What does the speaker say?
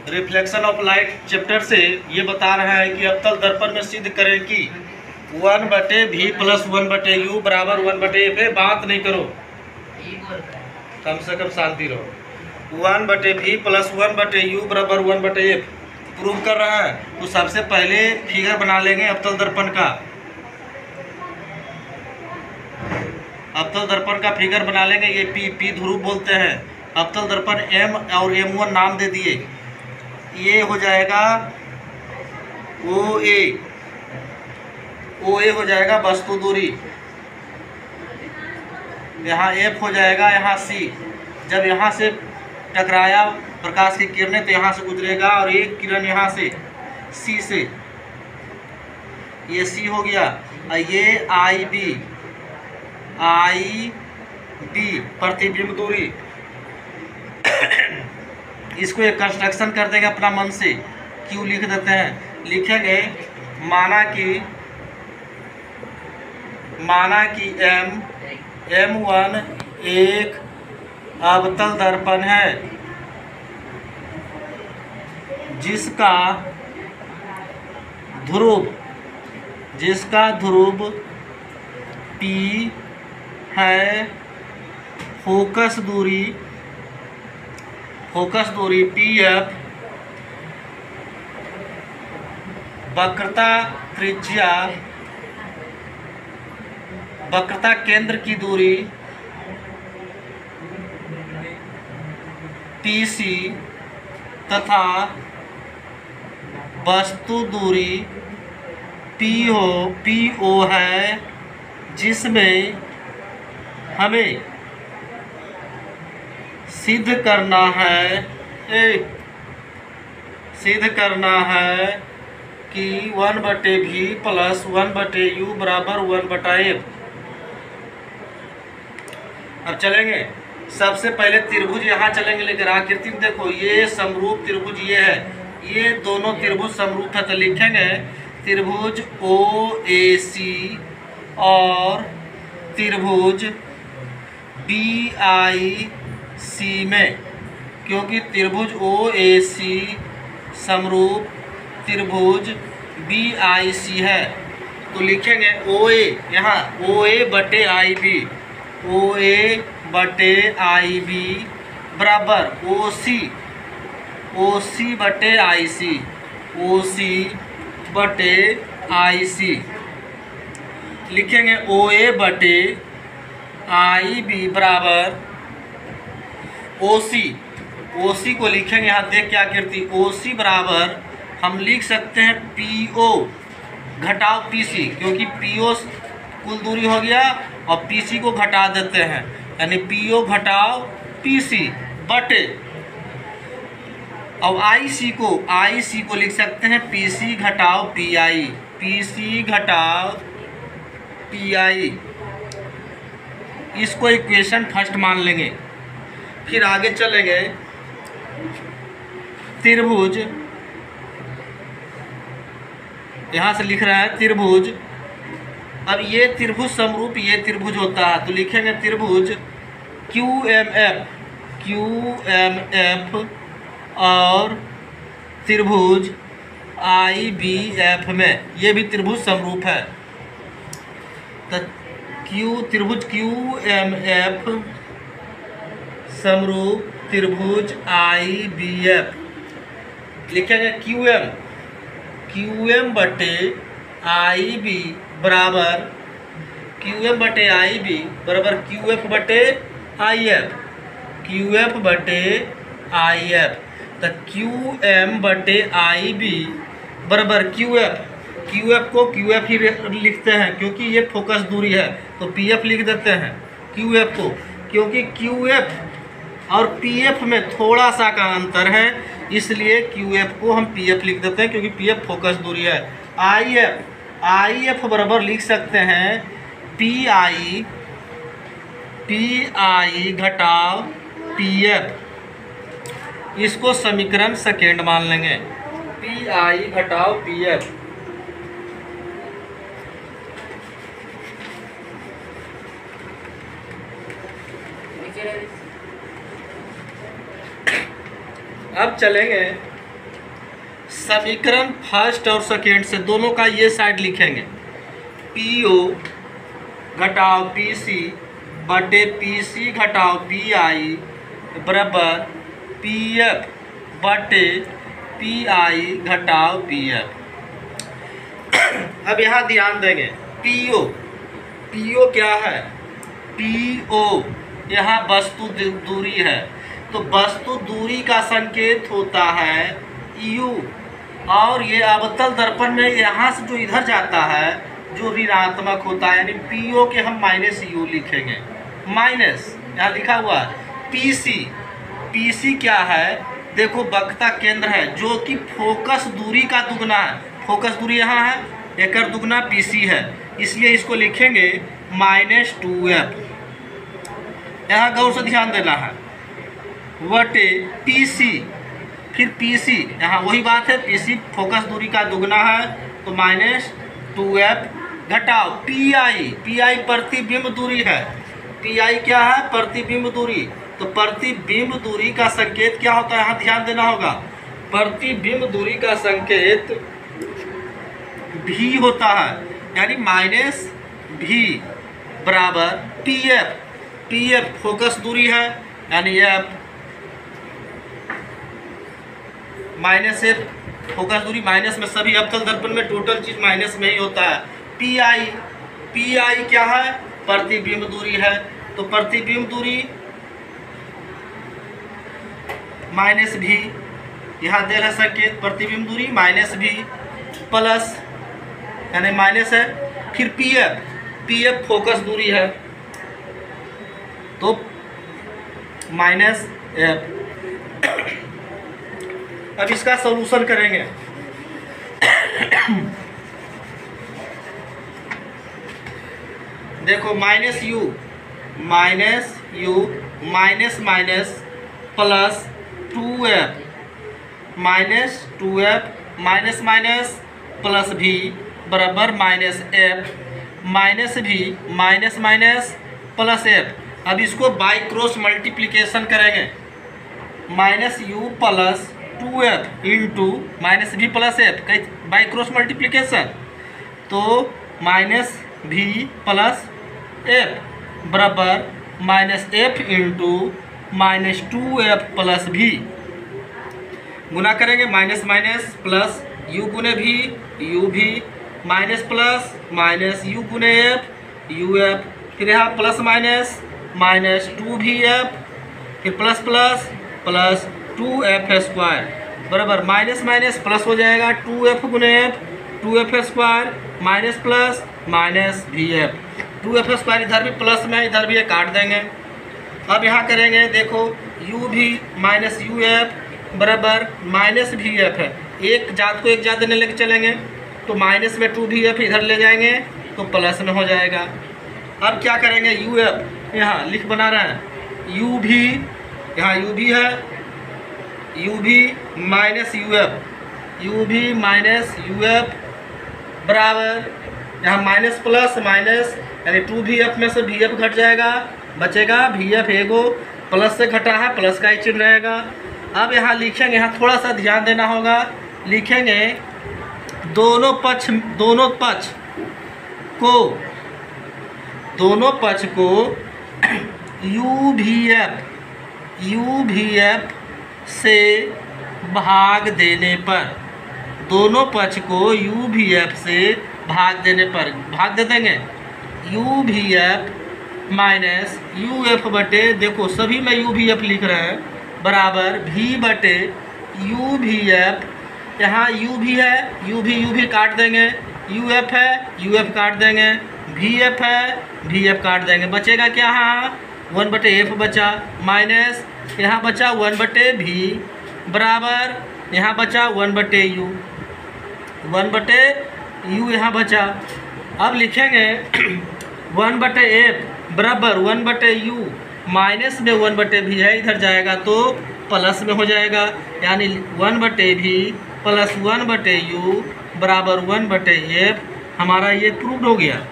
Reflection of light chapter से ये बता रहा है कि अवतल दर्पण में सिद्ध करें कि 1/v प्लस 1/u बराबर 1/f है। बात नहीं करो, कम से कम शांति रहो। 1/v प्लस 1/u बराबर 1/f प्रूव कर रहा है। तो सबसे पहले फिगर बना लेंगे अवतल दर्पण का। अवतल दर्पण का फिगर बना लेंगे। ये पी ध्रुव बोलते हैं। अवतल दर्पण m और m1 नाम दे दिए। ये हो जाएगा OA हो जाएगा वस्तु दूरी। यहाँ F हो जाएगा, यहाँ C। जब यहाँ से टकराया प्रकाश की किरणें तो यहाँ से गुजरेगा और एक किरण यहाँ से C से, ये C हो गया। और ये IB प्रतिबिंब दूरी। इसको एक कंस्ट्रक्शन कर देंगे अपना मन से। Q लिख देते हैं। लिखेंगे माना कि M1 एक अवतल दर्पण है जिसका ध्रुव P है। फोकस दूरी PF, वक्रता केंद्र की दूरी TC तथा वस्तु दूरी PO है, जिसमें हमें सिद्ध करना है कि 1/v प्लस 1/u बराबर 1/f। अब चलेंगे। सबसे पहले त्रिभुज यहाँ चलेंगे लेकर। आकृति में देखो, ये समरूप त्रिभुज ये है। ये दोनों त्रिभुज समरूप है। तो लिखेंगे त्रिभुज OAC और त्रिभुज BIC में, क्योंकि त्रिभुज OAC समरूप त्रिभुज BIC है। तो लिखेंगे OA, यहाँ OA/IB बराबर OC/IC। लिखेंगे OA/IB बराबर OC को लिखेंगे यहाँ देख क्या कीर्ति। OC बराबर हम लिख सकते हैं PO घटाव PC, क्योंकि PO कुल दूरी हो गया और PC को घटा देते हैं, यानी PO घटाव PC बटे। अब IC को लिख सकते हैं PC घटाव PI। इसको इक्वेशन फर्स्ट मान लेंगे। फिर आगे चलेंगे। त्रिभुज, यहाँ से लिख रहा है त्रिभुज। अब ये त्रिभुज समरूप ये त्रिभुज होता है। तो लिखेंगे त्रिभुज QMF और त्रिभुज IBF में, ये भी त्रिभुज समरूप है। तो त्रिभुज QMF समरूप त्रिभुज IBF। लिखेंगे QM/IB बराबर QF/IF। तो QM/IB बराबर QF को QF ही लिखते हैं, क्योंकि ये फोकस दूरी है। तो PF लिख देते हैं QF को, क्योंकि QF और PF में थोड़ा सा का अंतर है, इसलिए QF को हम PF लिख देते हैं, क्योंकि PF फोकस दूरी है। IF बराबर लिख सकते हैं PI घटाव PF। इसको समीकरण सेकेंड मान लेंगे। PI घटाव PF। अब चलेंगे समीकरण फर्स्ट और सेकेंड से दोनों का ये साइड लिखेंगे। PO घटाओ PC बटे PC घटाओ PI बराबर PF बटे PI घटाओ PF। अब यहाँ ध्यान देंगे, PO क्या है? PO यहाँ वस्तु दूरी है, तो वस्तु दूरी का संकेत होता है U, और ये अवतल दर्पण में यहाँ से जो इधर जाता है जो ऋणात्मक होता है, यानी PO के हम माइनस U लिखेंगे। माइनस यहाँ लिखा हुआ है PC क्या है? देखो वक्रता केंद्र है जो कि फोकस दूरी का दुगना है। फोकस दूरी यहाँ है, एक दुगना PC है, इसलिए इसको लिखेंगे -2F। यहाँ गौर से ध्यान देना है, बटे PC, फिर PC यहाँ वही बात है, PC फोकस दूरी का दुगना है तो -2F घटाओ PI प्रतिबिंब दूरी है। PI क्या है? प्रतिबिंब दूरी। तो प्रतिबिंब दूरी का संकेत क्या होता है? यहाँ ध्यान देना होगा, प्रतिबिंब दूरी का संकेत V होता है, यानी -V बराबर PF फोकस दूरी है, यानी F -F फोकस दूरी माइनस में, सभी अवतल दर्पण में टोटल चीज माइनस में ही होता है। PI क्या है? प्रतिबिंब दूरी है, तो प्रतिबिंब दूरी -V, यहाँ दे रहा संकेत प्रतिबिंब दूरी -V प्लस यानी माइनस है, फिर PF फोकस दूरी है तो -F। अब इसका सॉल्यूशन करेंगे। देखो -U minus plus 2F -2F minus plus V बराबर -F -V प्लस F। अब इसको बाई क्रॉस मल्टीप्लिकेशन करेंगे, -U plus 2F into -V plus F, by cross multiplication, तो -V प्लस F बराबर -F into -2F plus V। गुना करेंगे, minus plus U गुने V UV, minus plus -U गुने F UF, फिर यहाँ plus minus 2VF, फिर plus plus 2F square बराबर minus plus हो जाएगा 2F गुने F 2F square minus plus VF। 2F square इधर भी प्लस में, इधर भी ये काट देंगे। अब यहाँ करेंगे, देखो UV माइनस UF बराबर -VF है, एक जात को एक जात देने लेके चलेंगे तो माइनस में 2VF इधर ले जाएंगे तो प्लस में हो जाएगा। अब क्या करेंगे, UF यहाँ लिख बना रहे हैं, UV यहाँ UV है, UV माइनस UF बराबर यहाँ माइनस प्लस माइनस, यानी 2VF में से VF घट जाएगा, बचेगा VF, एगो प्लस से घटा है, प्लस का ही चिन्ह रहेगा। अब यहाँ लिखेंगे, यहाँ थोड़ा सा ध्यान देना होगा, लिखेंगे दोनों पक्ष को UVF से भाग देने पर, दोनों पक्ष को UVF से भाग देने पर भाग दे देंगे, UVF माइनस UF बटे, देखो सभी में UVF लिख रहे हैं, बराबर V बटे UVF, यहाँ UV है, UV काट देंगे, UF है, UF काट देंगे, VF है, VF काट देंगे, बचेगा क्या? हाँ 1/F बचा, माइनस यहाँ बचा 1/V बराबर यहाँ बचा 1/U, 1/U यहाँ बचा। अब लिखेंगे 1/F बराबर 1/U, माइनस में 1/V है, इधर जाएगा तो प्लस में हो जाएगा, यानी 1/V प्लस 1/U बराबर 1/F। हमारा ये प्रूव हो गया।